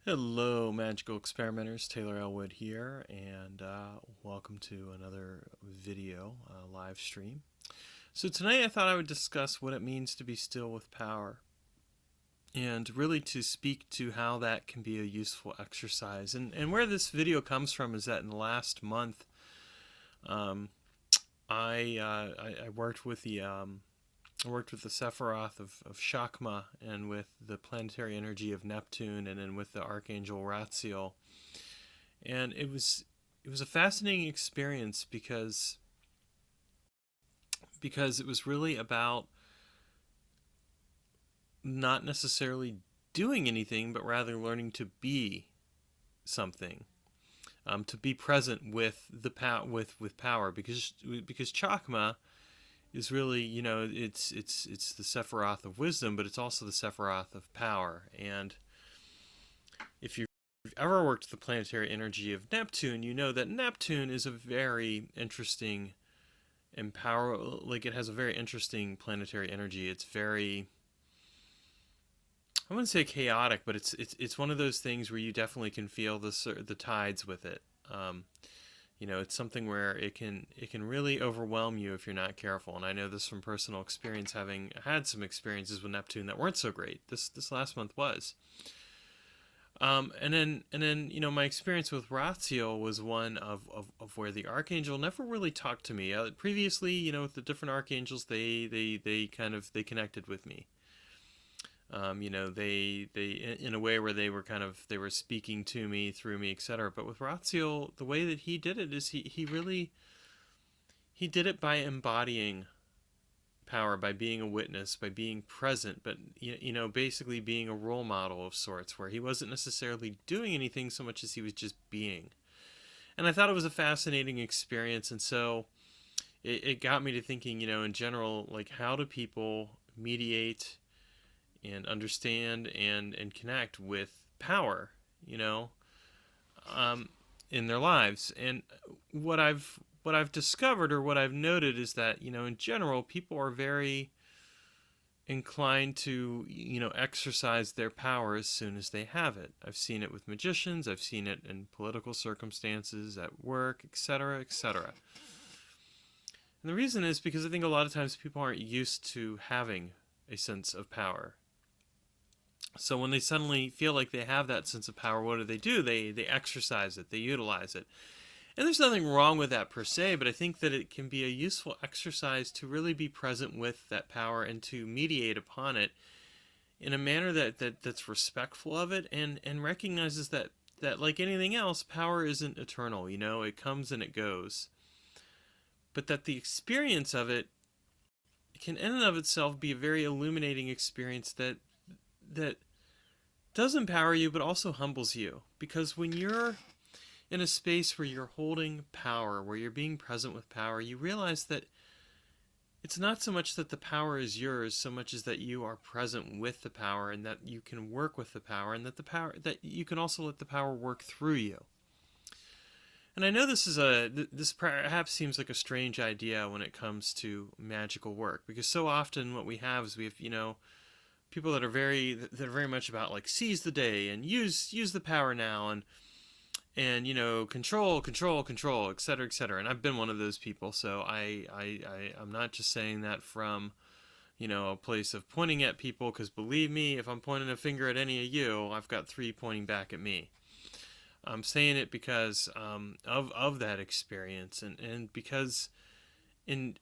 Hello, magical experimenters. Taylor Ellwood here, and welcome to another video live stream. So tonight I thought I would discuss what it means to be still with power, and really to speak to how that can be a useful exercise. And where this video comes from is that in the last month, um, I worked with the Sephiroth of Shakma and with the planetary energy of Neptune, and then with the Archangel Ratziel. And it was a fascinating experience because it was really about not necessarily doing anything, but rather learning to be something, to be present with the with power, because Chakma is really, it's the Sephiroth of wisdom, but it's also the Sephiroth of power. And if you've ever worked with the planetary energy of Neptune, you know that Neptune is a very interesting and it has a very interesting planetary energy. It's very, I wouldn't say chaotic, but it's one of those things where you definitely can feel the tides with it. It's something where it can really overwhelm you if you're not careful. And I know this from personal experience, having had some experiences with Neptune that weren't so great. This last month was. And then my experience with Ratziel was one of where the Archangel never really talked to me. Previously, with the different Archangels, they connected with me. They in a way where they were speaking to me, through me, etc. But with Ratziel, the way that he did it is he did it by embodying power, by being a witness, by being present, but basically being a role model of sorts, where he wasn't necessarily doing anything so much as he was just being. And I thought it was a fascinating experience, and so it got me to thinking, in general, like, how do people mediate and understand and connect with power, in their lives. And what I've discovered, or what I've noted, is that, in general, people are very inclined to, exercise their power as soon as they have it. I've seen it with magicians, I've seen it in political circumstances, at work, etc., etc. And the reason is because I think a lot of times people aren't used to having a sense of power. So when they suddenly feel like they have that sense of power, what do? They exercise it, they utilize it. And there's nothing wrong with that per se, but I think that it can be a useful exercise to really be present with that power and to mediate upon it in a manner that's respectful of it, and recognizes that like anything else, power isn't eternal. It comes and it goes. But that the experience of it can in and of itself be a very illuminating experience that does empower you, but also humbles you. Because when you're in a space where you're holding power, where you're being present with power, you realize that it's not so much that the power is yours, so much as that you are present with the power, and that you can work with the power, and that you can also let the power work through you. And I know this perhaps seems like a strange idea when it comes to magical work, because so often what we have is we have, people that are very much about, like, seize the day and use the power now, and control, etc., etc. And I've been one of those people, so I'm not just saying that from a place of pointing at people, because believe me, if I'm pointing a finger at any of you, I've got three pointing back at me. I'm saying it because of that experience, and because in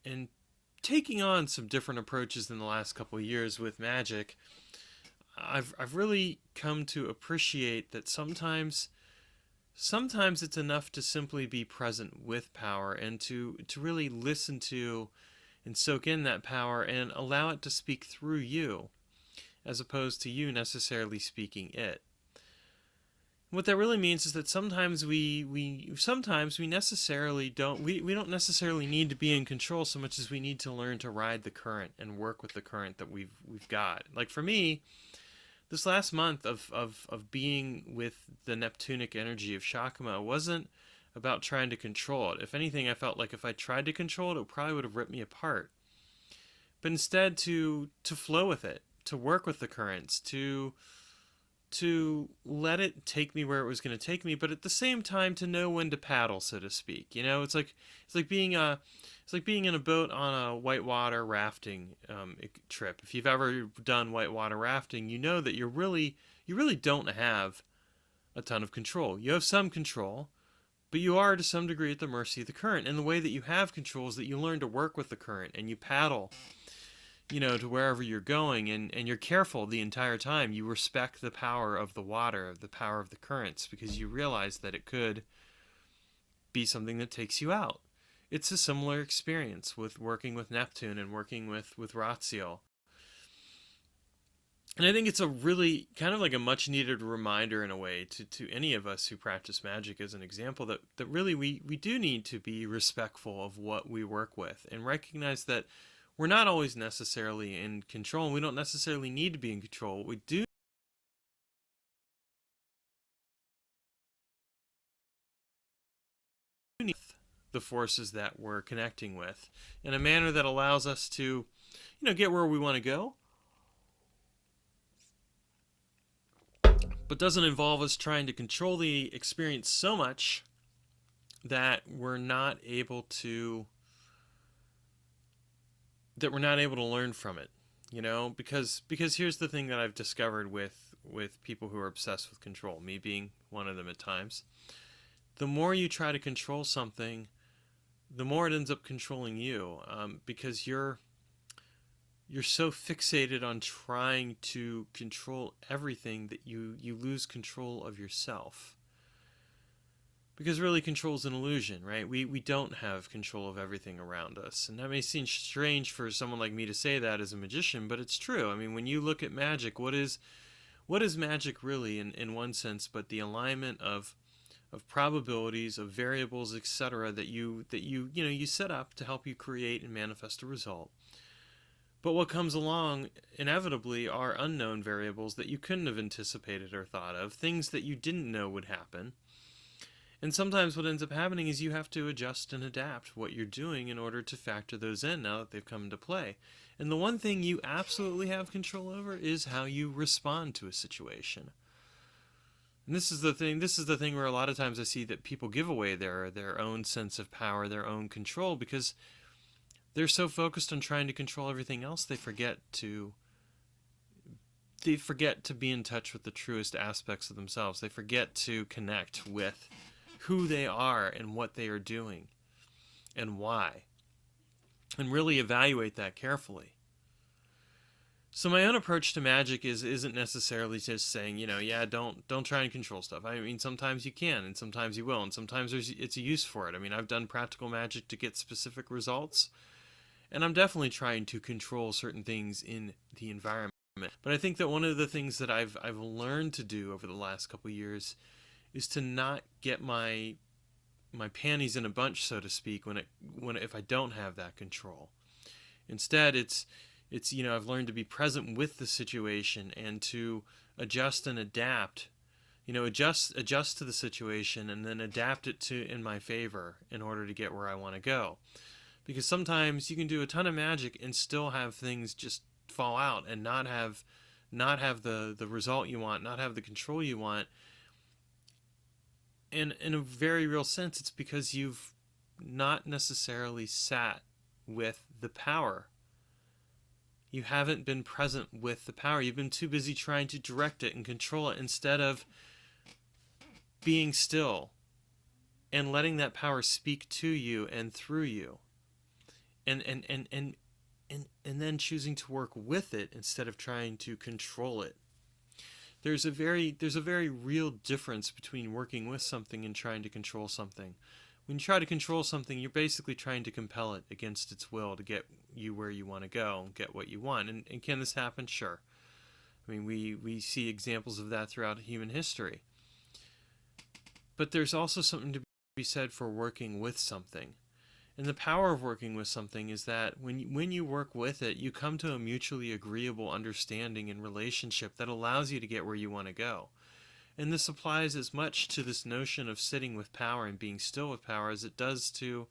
taking on some different approaches in the last couple of years with magic, I've really come to appreciate that sometimes it's enough to simply be present with power, and to really listen to and soak in that power and allow it to speak through you, as opposed to you necessarily speaking it. What that really means is that sometimes we necessarily don't necessarily need to be in control so much as we need to learn to ride the current and work with the current that we've got. Like for me, this last month of being with the Neptunic energy of Shakma wasn't about trying to control it. If anything, I felt like if I tried to control it, it probably would have ripped me apart. But instead to flow with it, to work with the currents, to to let it take me where it was going to take me, but at the same time to know when to paddle, so to speak. It's like being in a boat on a whitewater rafting trip. If you've ever done whitewater rafting, you know that you really don't have a ton of control. You have some control, but you are to some degree at the mercy of the current. And the way that you have control is that you learn to work with the current and you paddle, to wherever you're going, and you're careful the entire time. You respect the power of the water, the power of the currents, because you realize that it could be something that takes you out. It's a similar experience with working with Neptune and working with Ratio. And I think it's a really kind of like a much needed reminder in a way to any of us who practice magic, as an example, that really we do need to be respectful of what we work with and recognize that we're not always necessarily in control, and we don't necessarily need to be in control. What we do need the forces that we're connecting with in a manner that allows us to, get where we want to go, but doesn't involve us trying to control the experience so much that we're not able to learn from it, because here's the thing that I've discovered with people who are obsessed with control, me being one of them at times. The more you try to control something, the more it ends up controlling you, because you're so fixated on trying to control everything that you lose control of yourself. Because really, control is an illusion, right? We don't have control of everything around us. And that may seem strange for someone like me to say that as a magician, but it's true. I mean, when you look at magic, what is magic really in one sense but the alignment of probabilities, of variables, etc., that you set up to help you create and manifest a result. But what comes along inevitably are unknown variables that you couldn't have anticipated or thought of, things that you didn't know would happen. And sometimes what ends up happening is you have to adjust and adapt what you're doing in order to factor those in now that they've come into play. And the one thing you absolutely have control over is how you respond to a situation. And this is the thing where a lot of times I see that people give away their own sense of power, their own control, because they're so focused on trying to control everything else, they forget to be in touch with the truest aspects of themselves. They forget to connect with who they are and what they are doing and why, and really evaluate that carefully. So my own approach to magic isn't necessarily just saying, don't try and control stuff. I mean, sometimes you can, and sometimes you will, and sometimes it's a use for it. I mean, I've done practical magic to get specific results, and I'm definitely trying to control certain things in the environment. But I think that one of the things that I've learned to do over the last couple of years is to not get my panties in a bunch, so to speak, if I don't have that control. Instead, it's I've learned to be present with the situation and to adjust and adapt. Adjust to the situation and then adapt it to in my favor in order to get where I want to go. Because sometimes you can do a ton of magic and still have things just fall out and not have the result you want, not have the control you want. And in a very real sense, it's because you've not necessarily sat with the power. You haven't been present with the power. You've been too busy trying to direct it and control it instead of being still and letting that power speak to you and through you. And then choosing to work with it instead of trying to control it. There's a very real difference between working with something and trying to control something. When you try to control something, you're basically trying to compel it against its will to get you where you want to go and get what you want. And can this happen? Sure. I mean, we see examples of that throughout human history. But there's also something to be said for working with something. And the power of working with something is that when you work with it, you come to a mutually agreeable understanding and relationship that allows you to get where you want to go. And this applies as much to this notion of sitting with power and being still with power as it does to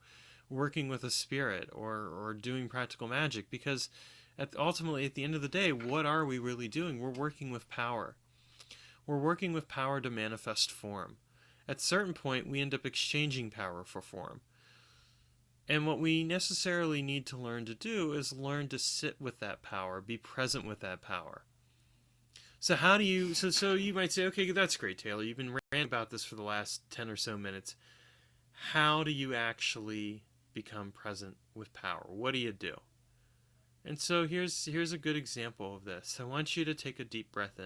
working with a spirit or doing practical magic. Because ultimately, at the end of the day, what are we really doing? We're working with power. We're working with power to manifest form. At a certain point, we end up exchanging power for form. And what we necessarily need to learn to do is learn to sit with that power, be present with that power. So how do you, so you might say, okay, that's great, Taylor. You've been ranting about this for the last 10 or so minutes. How do you actually become present with power? What do you do? And so here's a good example of this. I want you to take a deep breath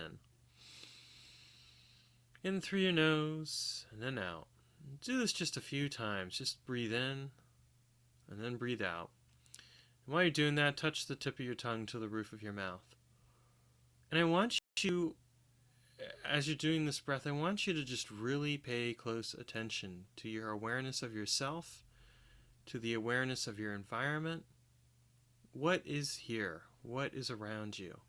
in through your nose and then out. Do this just a few times. Just breathe in and then breathe out. And while you're doing that, touch the tip of your tongue to the roof of your mouth. And I want you, as you're doing this breath, I want you to just really pay close attention to your awareness of yourself, to the awareness of your environment. What is here? What is around you?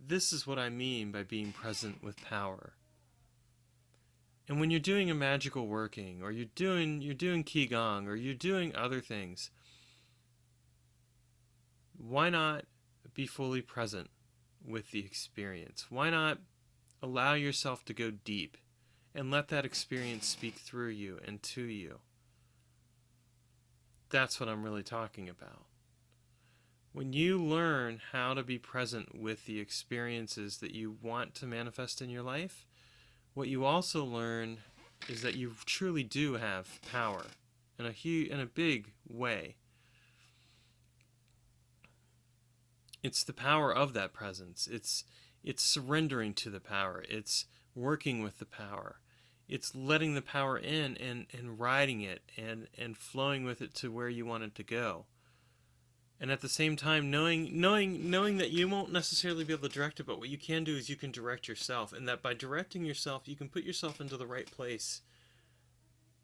This is what I mean by being present with power. And when you're doing a magical working, or you're doing Qigong, or you're doing other things, why not be fully present with the experience? Why not allow yourself to go deep and let that experience speak through you and to you? That's what I'm really talking about. When you learn how to be present with the experiences that you want to manifest in your life, what you also learn is that you truly do have power in a big way. It's the power of that presence. It's surrendering to the power. It's working with the power. It's letting the power in and riding it and flowing with it to where you want it to go. And at the same time, knowing that you won't necessarily be able to direct it, but what you can do is you can direct yourself. And that by directing yourself, you can put yourself into the right place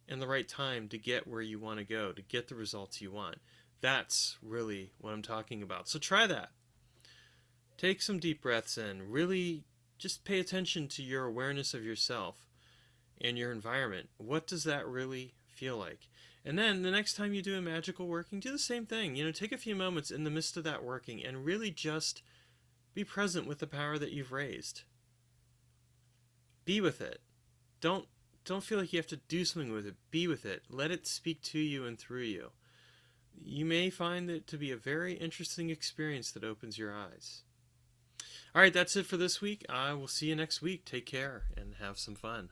and the right time to get where you want to go, to get the results you want. That's really what I'm talking about. So try that. Take some deep breaths in. Really just pay attention to your awareness of yourself and your environment. What does that really feel like? And then the next time you do a magical working, do the same thing. Take a few moments in the midst of that working and really just be present with the power that you've raised. Be with it. Don't feel like you have to do something with it. Be with it. Let it speak to you and through you. You may find it to be a very interesting experience that opens your eyes. All right, that's it for this week. I will see you next week. Take care and have some fun.